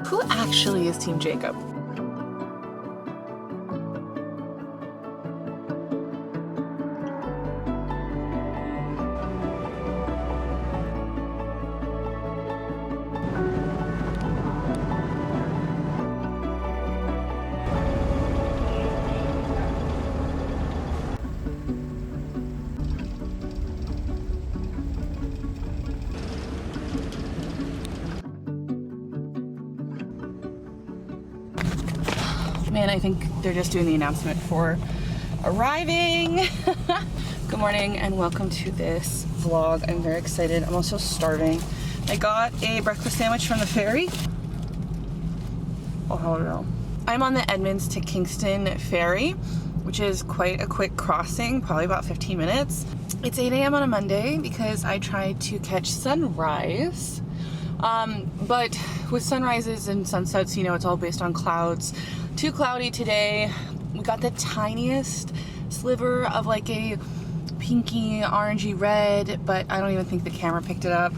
Who actually is Team Jacob? Man, I think they're just doing the announcement for arriving. Good morning and welcome to this vlog. I'm very excited. I'm also starving. I got a breakfast sandwich from the ferry. Oh, hold on. I'm on the Edmonds to Kingston ferry, which is quite a quick crossing, probably about 15 minutes. It's 8 a.m. on a Monday because I tried to catch sunrise. But with sunrises and sunsets, you know, it's all based on clouds. Too cloudy today. We got the tiniest sliver of like a pinky, orangey red, but I don't even think the camera picked it up.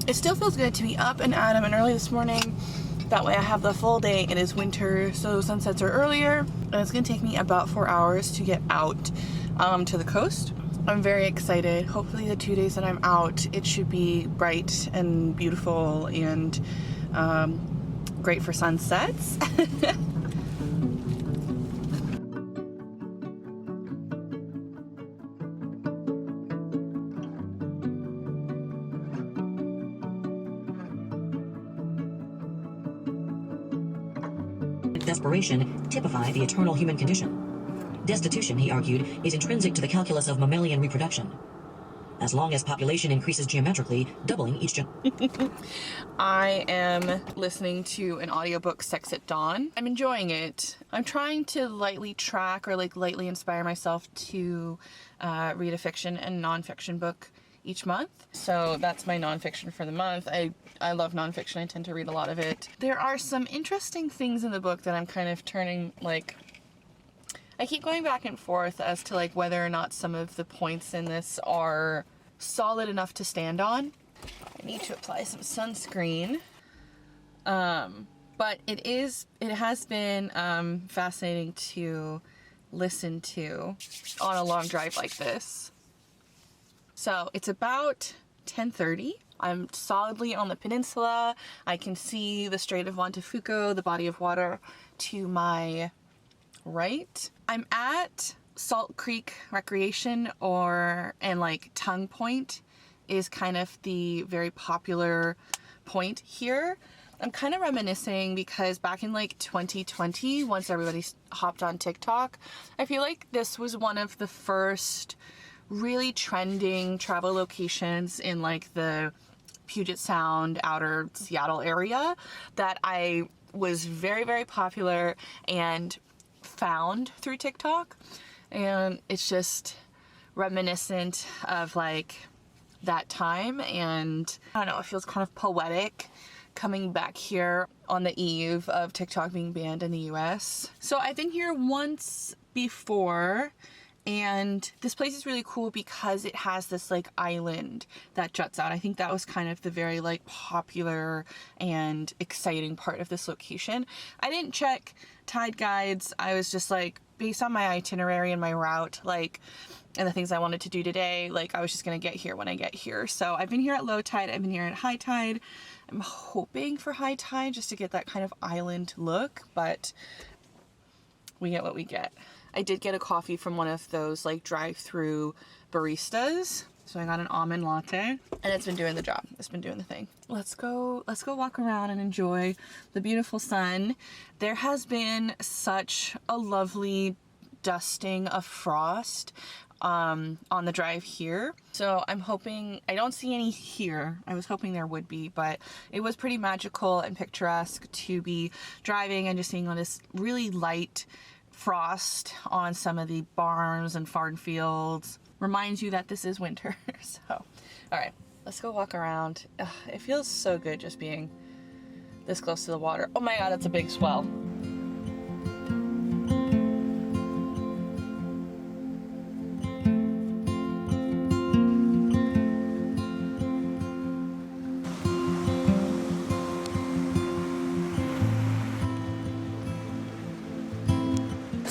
It still feels good to be up and at 'em and early this morning. That way I have the full day. It is winter, so sunsets are earlier, and it's gonna take me about 4 hours to get out to the coast. I'm very excited. Hopefully the 2 days that I'm out, it should be bright and beautiful and great for sunsets. Desperation typify the eternal human condition. Destitution, he argued, is intrinsic to the calculus of mammalian reproduction. As long as population increases geometrically, doubling each I am listening to an audiobook, Sex at Dawn. I'm enjoying it. I'm trying to lightly track or like lightly inspire myself to read a fiction and nonfiction book each month. So that's my nonfiction for the month. I love nonfiction. I tend to read a lot of it. There are some interesting things in the book that I'm kind of turning like, I keep going back and forth as to like whether or not some of the points in this are solid enough to stand on. I need to apply some sunscreen. But it has been fascinating to listen to on a long drive like this. So it's about 10:30. I'm solidly on the peninsula. I can see the Strait of Montefuco, the body of water to my right. I'm at Salt Creek Recreation and like Tongue Point is kind of the very popular point here. I'm kind of reminiscing because back in like 2020, once everybody hopped on TikTok, I feel like this was one of the first really trending travel locations in like the Puget Sound, outer Seattle area that I was very, very popular and found through TikTok. And it's just reminiscent of like that time, and I don't know, it feels kind of poetic coming back here on the eve of TikTok being banned in the US. So I've been here once before, and this place is really cool because it has this like island that juts out. I think that was kind of the very like popular and exciting part of this location. I didn't check tide guides. I was just like, based on my itinerary and my route, like, and the things I wanted to do today, like I was just gonna get here when I get here. So I've been here at low tide, I've been here at high tide. I'm hoping for high tide just to get that kind of island look, but we get what we get. I did get a coffee from one of those like drive-through baristas. So I got an almond latte, and it's been doing the job. It's been doing the thing. Let's go walk around and enjoy the beautiful sun. There has been such a lovely dusting of frost on the drive here. So I'm hoping, I don't see any here. I was hoping there would be, but it was pretty magical and picturesque to be driving and just seeing all this really light frost on some of the barns and farm fields. Reminds you that this is winter. So, all right, let's go walk around. Ugh, it feels so good just being this close to the water. Oh my God, that's a big swell.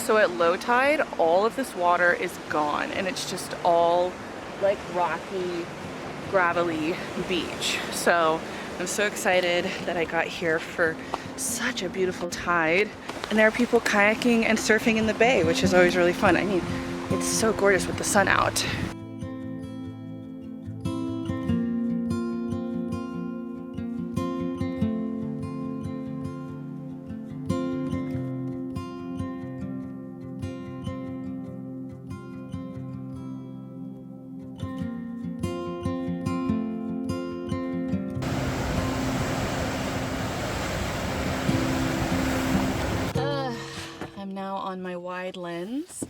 So at low tide, all of this water is gone and it's just all like rocky, gravelly beach. So I'm so excited that I got here for such a beautiful tide. And there are people kayaking and surfing in the bay, which is always really fun. I mean, it's so gorgeous with the sun out. I'm now on my wide lens.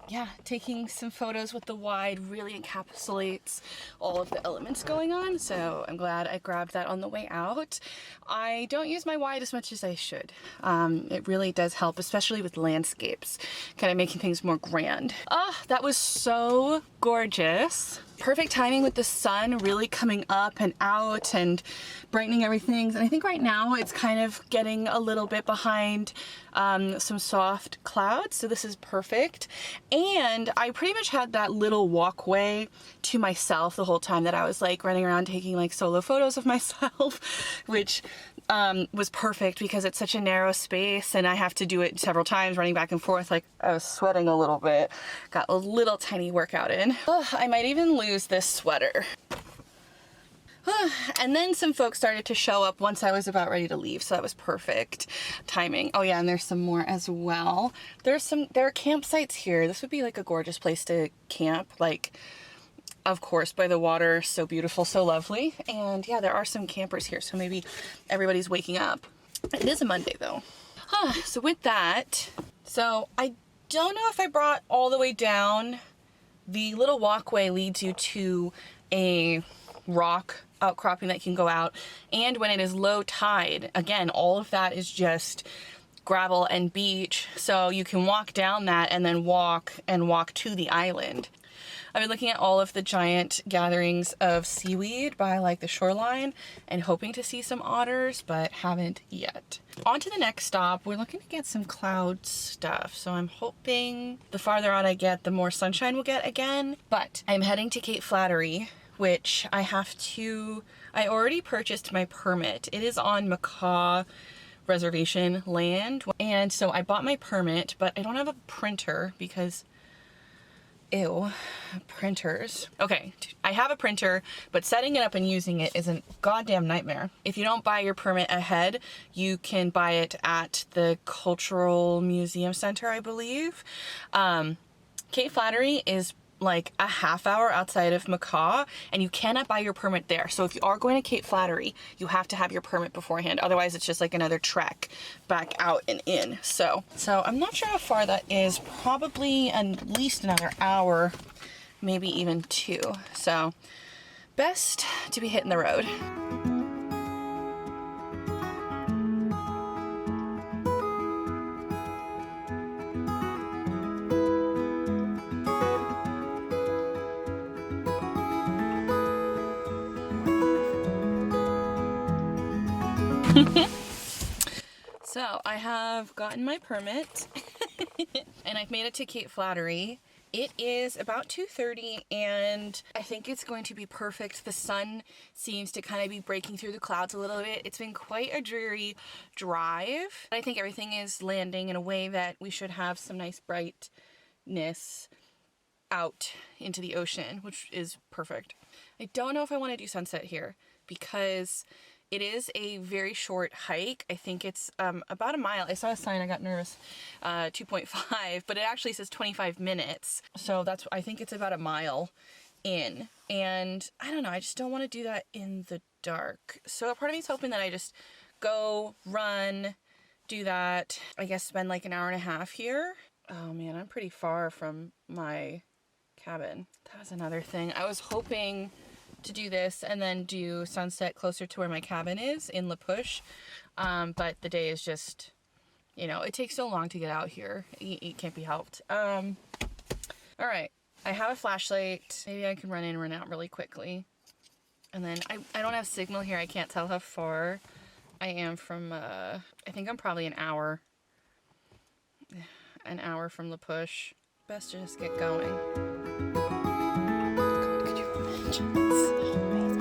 Yeah, taking some photos with the wide really encapsulates all of the elements going on, so I'm glad I grabbed that on the way out. I don't use my wide as much as I should. It really does help, especially with landscapes, kind of making things more grand. That was so gorgeous. Perfect timing with the sun really coming up and out and brightening everything. And I think right now it's kind of getting a little bit behind some soft clouds, so this is perfect. And I pretty much had that little walkway to myself the whole time that I was like running around taking like solo photos of myself, which was perfect because it's such a narrow space and I have to do it several times running back and forth. Like I was sweating a little bit, got a little tiny workout in. I might even lose this sweater. And then some folks started to show up once I was about ready to leave, so that was perfect timing. Oh yeah, and there's some more as well. There are campsites here. This would be like a gorgeous place to camp, like of course by the water, so beautiful, so lovely. And yeah, there are some campers here, so maybe everybody's waking up. It is a Monday though. So with that, so I don't know if I brought all the way down. The little walkway leads you to a rock outcropping that can go out, and when it is low tide, again, all of that is just gravel and beach, so you can walk down that and then walk to the island. I've been looking at all of the giant gatherings of seaweed by like the shoreline and hoping to see some otters, but haven't yet. On to the next stop. We're looking to get some cloud stuff, so I'm hoping the farther on I get, the more sunshine we'll get again. But I'm heading to Cape Flattery, which I already purchased my permit. It is on Macaw reservation land, and so I bought my permit, but I don't have a printer because ew, printers. Okay, I have a printer, but setting it up and using it is a goddamn nightmare. If you don't buy your permit ahead, you can buy it at the Cultural Museum Center, I believe. Cape Flattery is like a half hour outside of Macaw, and you cannot buy your permit there. So if you are going to Cape Flattery, you have to have your permit beforehand. Otherwise, it's just like another trek back out and in. So I'm not sure how far that is. Probably at least another hour, maybe even 2. So best to be hitting the road. So I have gotten my permit and I've made it to Cape Flattery. It is about 2:30 and I think it's going to be perfect. The sun seems to kind of be breaking through the clouds a little bit. It's been quite a dreary drive. I think everything is landing in a way that we should have some nice brightness out into the ocean, which is perfect. I don't know if I want to do sunset here because it is a very short hike. I think it's about a mile. I saw a sign, I got nervous, 2.5, but it actually says 25 minutes. So I think it's about a mile in. And I don't know, I just don't want to do that in the dark. So part of me is hoping that I just go, run, do that. I guess spend like an hour and a half here. Oh man, I'm pretty far from my cabin. That was another thing. I was hoping to do this and then do sunset closer to where my cabin is in La Push, but the day is just, you know, it takes so long to get out here. It can't be helped. All right, I have a flashlight. Maybe I can run in and run out really quickly. And then I don't have signal here. I can't tell how far I am from, I think I'm probably an hour. an hour from La Push. Best to just get going. God, could you imagine? It's so amazing.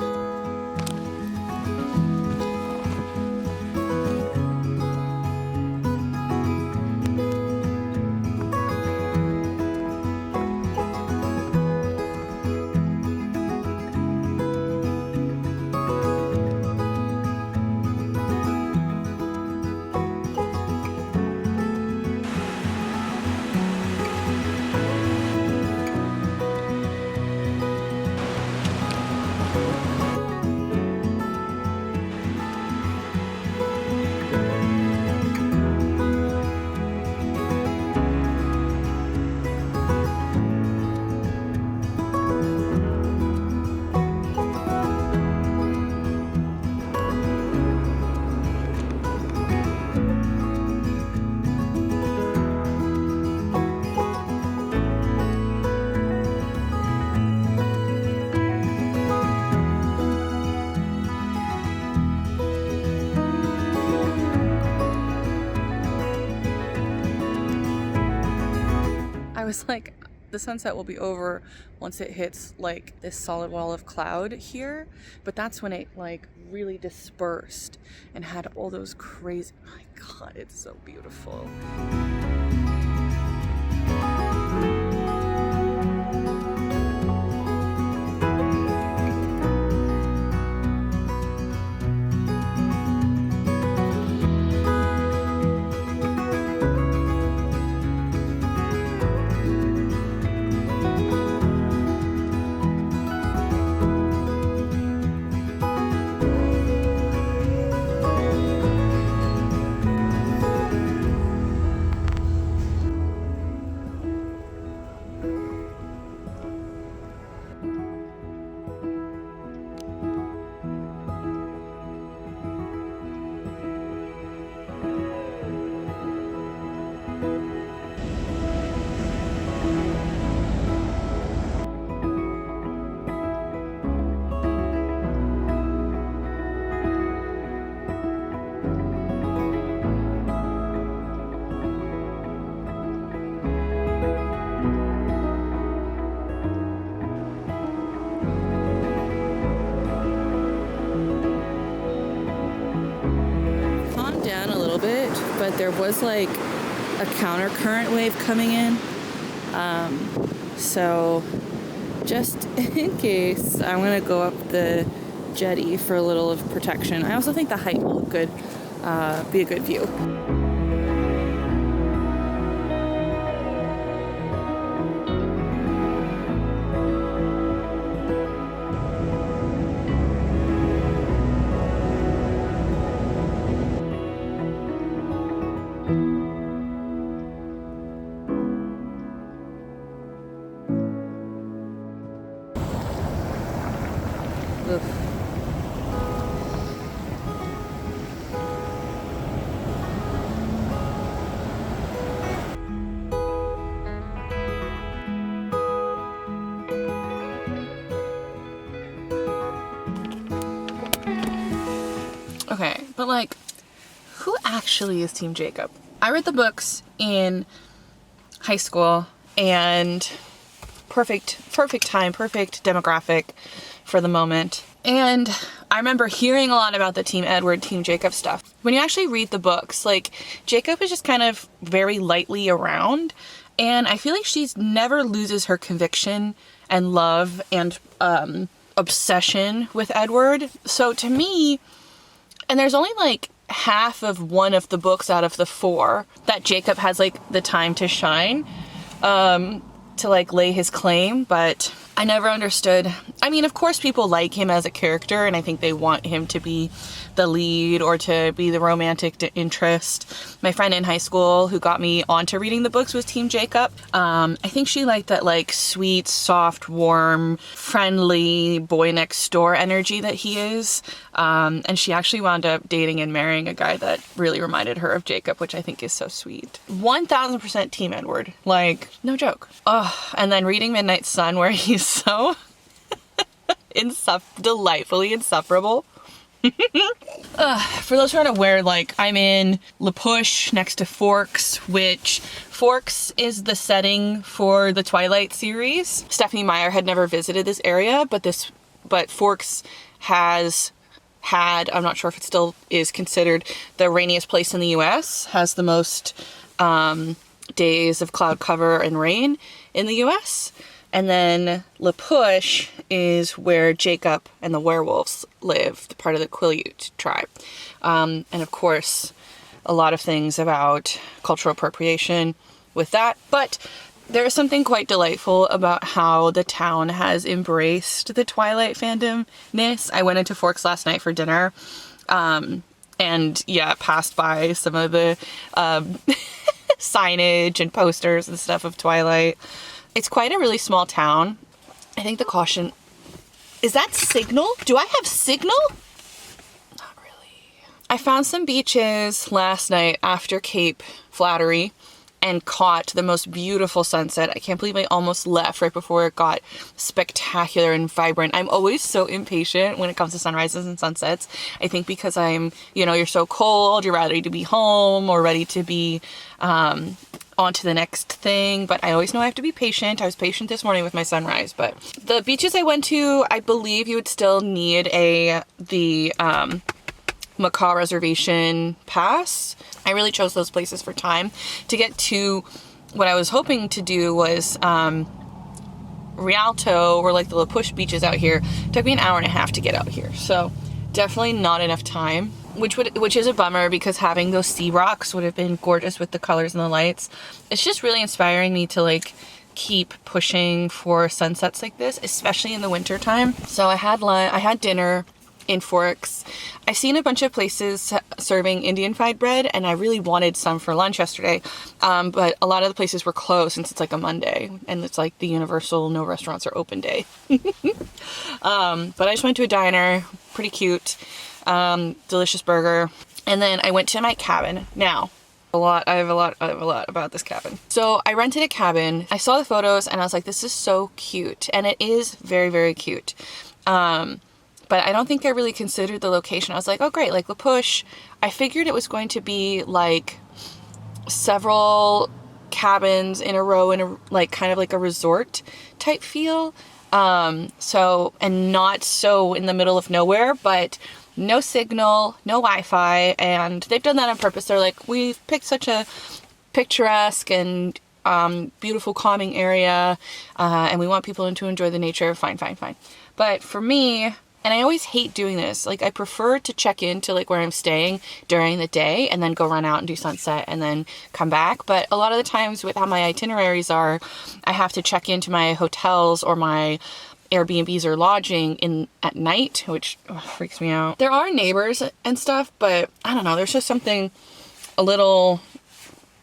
I was like, the sunset will be over once it hits like this solid wall of cloud here, but that's when it like really dispersed and had all those crazy, oh my God, it's so beautiful. But there was like a counter current wave coming in, so just in case, I'm gonna go up the jetty for a little of protection. I also think the height will look good, be a good view. Okay, but like, who actually is Team Jacob? I read the books in high school, and perfect time, perfect demographic for the moment. And I remember hearing a lot about the Team Edward, Team Jacob stuff. When you actually read the books, like, Jacob is just kind of very lightly around, and I feel like she's never loses her conviction and love and obsession with Edward. So to me, and there's only like half of one of the books out of the 4 that Jacob has like the time to shine, to like lay his claim, but I never understood. I mean, of course people like him as a character, and I think they want him to be the lead or to be the romantic interest. My friend in high school who got me onto reading the books was Team Jacob. I think she liked that like sweet, soft, warm, friendly boy next door energy that he is. And she actually wound up dating and marrying a guy that really reminded her of Jacob, which I think is so sweet. 1000% Team Edward. Like, no joke. Oh, and then reading Midnight Sun, where he's so delightfully insufferable. For those who aren't aware, like, I'm in La Push next to Forks, which Forks is the setting for the Twilight series. Stephanie Meyer had never visited this area, but Forks has had, I'm not sure if it still is considered the rainiest place in the US, has the most days of cloud cover and rain in the US. And then La Push is where Jacob and the werewolves live, the part of the Quileute tribe. And of course, a lot of things about cultural appropriation with that. But there is something quite delightful about how the town has embraced the Twilight fandom-ness. I went into Forks last night for dinner, and yeah, passed by some of the signage and posters and stuff of Twilight. It's quite a really small town. I think the caution... Is that signal? Do I have signal? Not really. I found some beaches last night after Cape Flattery and caught the most beautiful sunset. I can't believe I almost left right before it got spectacular and vibrant. I'm always so impatient when it comes to sunrises and sunsets. I think because I'm, you're so cold, you're ready to be home or ready to be on to the next thing, but I always know I have to be patient. I was patient this morning with my sunrise, but the beaches I went to, I believe you would still need the Macaw reservation pass. I really chose those places for time. To get to what I was hoping to do was Rialto, or like the La Push beaches out here. It took me an hour and a half to get out here, so definitely not enough time, which is a bummer, because having those sea rocks would have been gorgeous with the colors and the lights. It's just really inspiring me to like keep pushing for sunsets like this, especially in the winter time. So I had dinner in Forks. I've seen a bunch of places serving Indian fried bread, and I really wanted some for lunch yesterday, but a lot of the places were closed since it's like a Monday, and it's like the universal no restaurants are open day. But I just went to a diner, pretty cute, delicious burger, and then I went to my cabin. Now, I have a lot about this cabin. So I rented a cabin. I saw the photos and I was like, this is so cute, and it is very, very cute. But I don't think I really considered the location. I was like, oh great, like La Push. I figured it was going to be like several cabins in a row in a like kind of like a resort type feel. And not so in the middle of nowhere, but no signal, no Wi-Fi, and they've done that on purpose. They're like, we've picked such a picturesque and beautiful calming area, and we want people to enjoy the nature. Fine. But for me, and I always hate doing this, like I prefer to check into like where I'm staying during the day and then go run out and do sunset and then come back. But a lot of the times with how my itineraries are, I have to check into my hotels or my Airbnbs or lodging at night, which freaks me out. There are neighbors and stuff, but I don't know, there's just something a little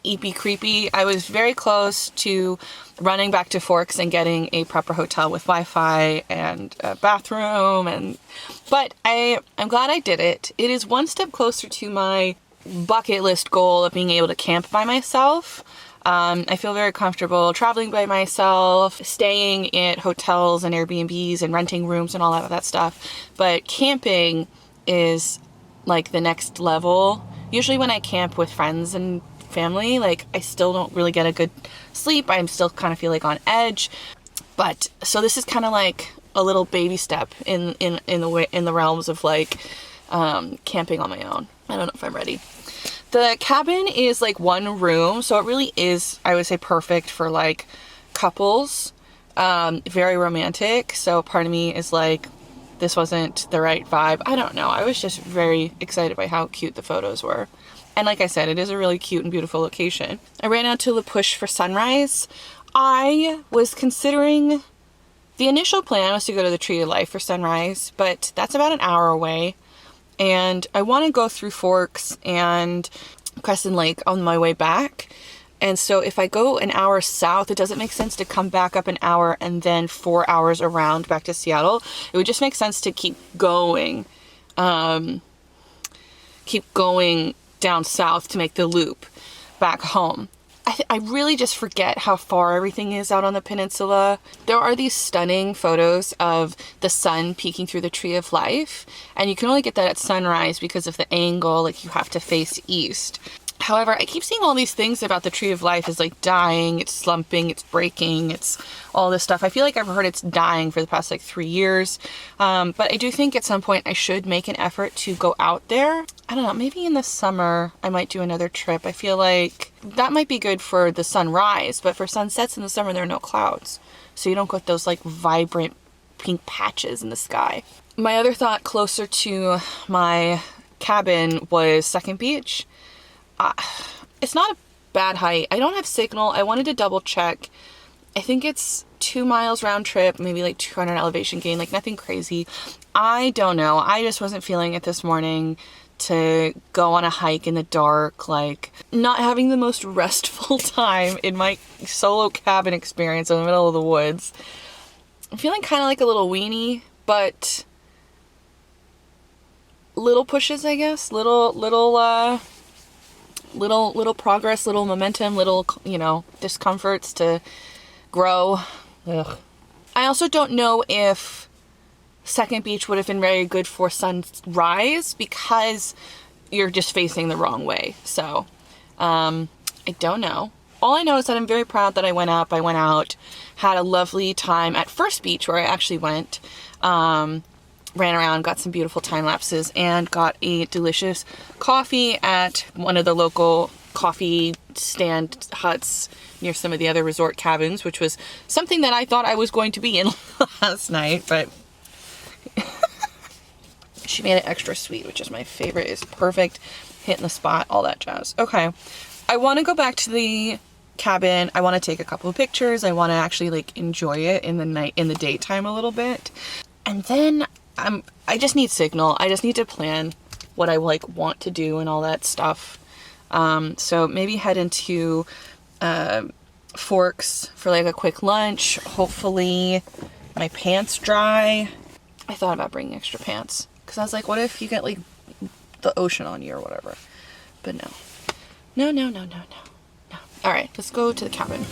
eepy creepy. I was very close to running back to Forks and getting a proper hotel with Wi-Fi and a bathroom, but I'm glad I did it. It is one step closer to my bucket list goal of being able to camp by myself. I feel very comfortable traveling by myself, staying at hotels and Airbnbs and renting rooms and all that stuff. But camping is like the next level. Usually when I camp with friends and family, like I still don't really get a good sleep. I'm still kind of feel like on edge. But so this is kind of like a little baby step in the realms of like camping on my own. I don't know if I'm ready. The cabin is like one room, so it really is, I would say, perfect for like couples. Very romantic. So part of me is like, this wasn't the right vibe. I don't know. I was just very excited by how cute the photos were. And like I said, it is a really cute and beautiful location. I ran out to La Push for sunrise. I was considering, the initial plan was to go to the Tree of Life for sunrise, but that's about an hour away. And I want to go through Forks and Crescent Lake on my way back. And so if I go an hour south, it doesn't make sense to come back up an hour and then 4 hours around back to Seattle. It would just make sense to keep going down south to make the loop back home. I really just forget how far everything is out on the peninsula. There are these stunning photos of the sun peeking through the Tree of Life, and you can only get that at sunrise because of the angle, like you have to face east. However, I keep seeing all these things about the Tree of Life is like dying, it's slumping, it's breaking, it's all this stuff. I feel like I've heard it's dying for the past like 3 years. But I do think at some point I should make an effort to go out there. I don't know, maybe in the summer I might do another trip. I feel like that might be good for the sunrise, but for sunsets in the summer there are no clouds. So you don't get those like vibrant pink patches in the sky. My other thought closer to my cabin was Second Beach. It's not a bad height. I don't have signal. I wanted to double check. I think it's 2 miles round trip, maybe like 200 elevation gain, like nothing crazy. I don't know. I just wasn't feeling it this morning to go on a hike in the dark, like not having the most restful time in my solo cabin experience in the middle of the woods. I'm feeling kind of like a little weenie, but little pushes, I guess, little progress, little momentum, little, you know, discomforts to grow. Ugh. I also don't know if Second Beach would have been very good for sunrise because you're just facing the wrong way. So, I don't know. All I know is that I'm very proud that I went out, had a lovely time at First Beach where I actually went, ran around, got some beautiful time lapses, and got a delicious coffee at one of the local coffee stand huts near some of the other resort cabins, which was something that I thought I was going to be in last night, but she made it extra sweet, which is my favorite. It's perfect, hitting the spot, all that jazz. Okay, I want to go back to the cabin. I want to take a couple of pictures. I want to actually like enjoy it in the daytime a little bit, and then I just need signal. I just need to plan what I like want to do and all that stuff. So maybe head into Forks for like a quick lunch. Hopefully my pants dry. I thought about bringing extra pants because I was like, what if you get like the ocean on you or whatever? But no. No. All right, let's go to the cabin.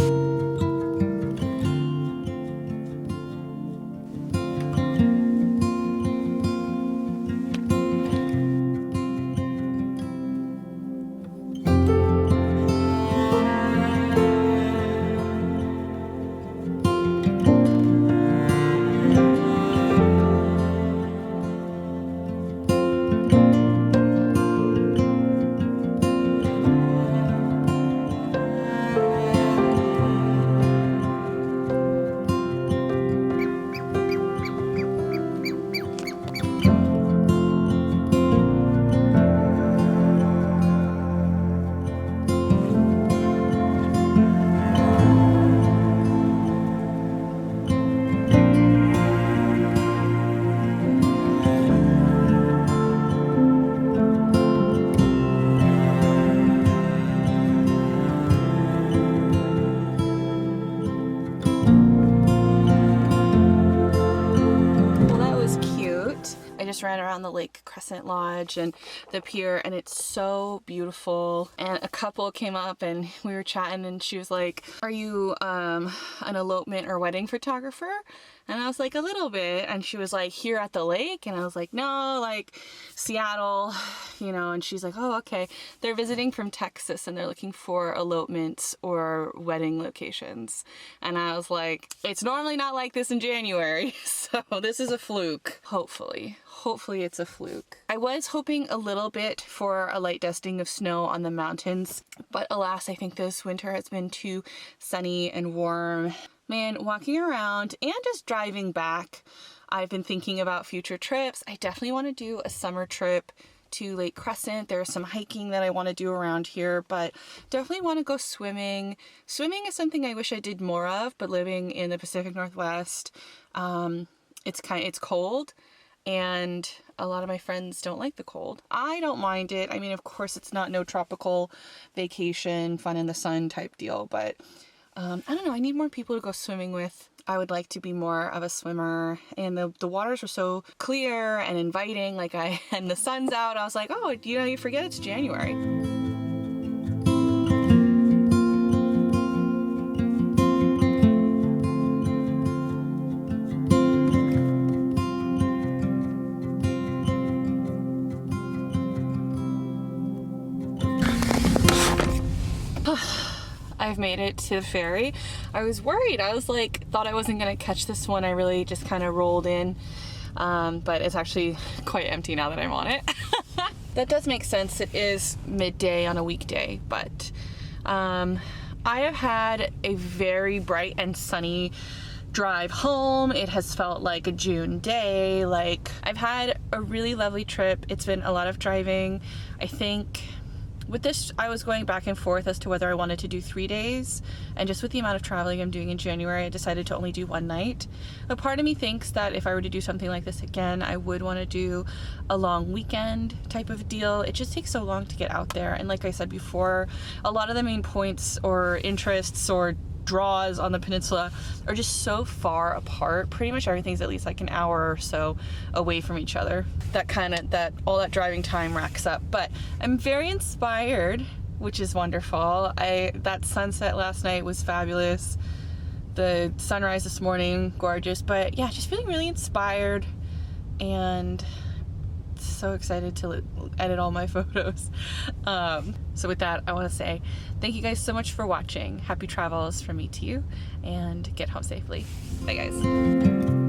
Ran around the lake Crescent Lodge and the pier, and it's so beautiful. And a couple came up and we were chatting, and she was like, are you an elopement or wedding photographer? And I was like, a little bit. And she was like, here at the lake? And I was like, no, like Seattle, you know. And she's like, oh, okay. They're visiting from Texas and they're looking for elopements or wedding locations. And I was like, it's normally not like this in January, so this is a fluke. Hopefully it's a fluke. I was hoping a little bit for a light dusting of snow on the mountains, but alas, I think this winter has been too sunny and warm. Man, walking around and just driving back, I've been thinking about future trips. I definitely want to do a summer trip to Lake Crescent. There's some hiking that I want to do around here, but definitely want to go swimming. Swimming is something I wish I did more of, but living in the Pacific Northwest, it's cold, and a lot of my friends don't like the cold. I don't mind it. I mean, of course, it's not no tropical vacation, fun in the sun type deal, but I don't know. I need more people to go swimming with. I would like to be more of a swimmer, and the waters were so clear and inviting. And the sun's out. I was like, oh, you forget it's January. I've made it to the ferry. I was worried. I was like, thought I wasn't gonna catch this one. I really just kind of rolled in, but it's actually quite empty now that I'm on it. That does make sense. It is midday on a weekday, but I have had a very bright and sunny drive home. It has felt like a June day. Like, I've had a really lovely trip. It's been a lot of driving. I think with this, I was going back and forth as to whether I wanted to do 3 days, and just with the amount of traveling I'm doing in January, I decided to only do one night. But part of me thinks that if I were to do something like this again, I would want to do a long weekend type of deal. It just takes so long to get out there, and like I said before, a lot of the main points or interests or draws on the peninsula are just so far apart. Pretty much everything's at least like an hour or so away from each other. All that driving time racks up. But I'm very inspired, which is wonderful. That sunset last night was fabulous. The sunrise this morning, gorgeous. But yeah, just feeling really inspired and so excited to edit all my photos. So with that, I want to say thank you guys so much for watching. Happy travels from me to you, and get home safely. Bye guys.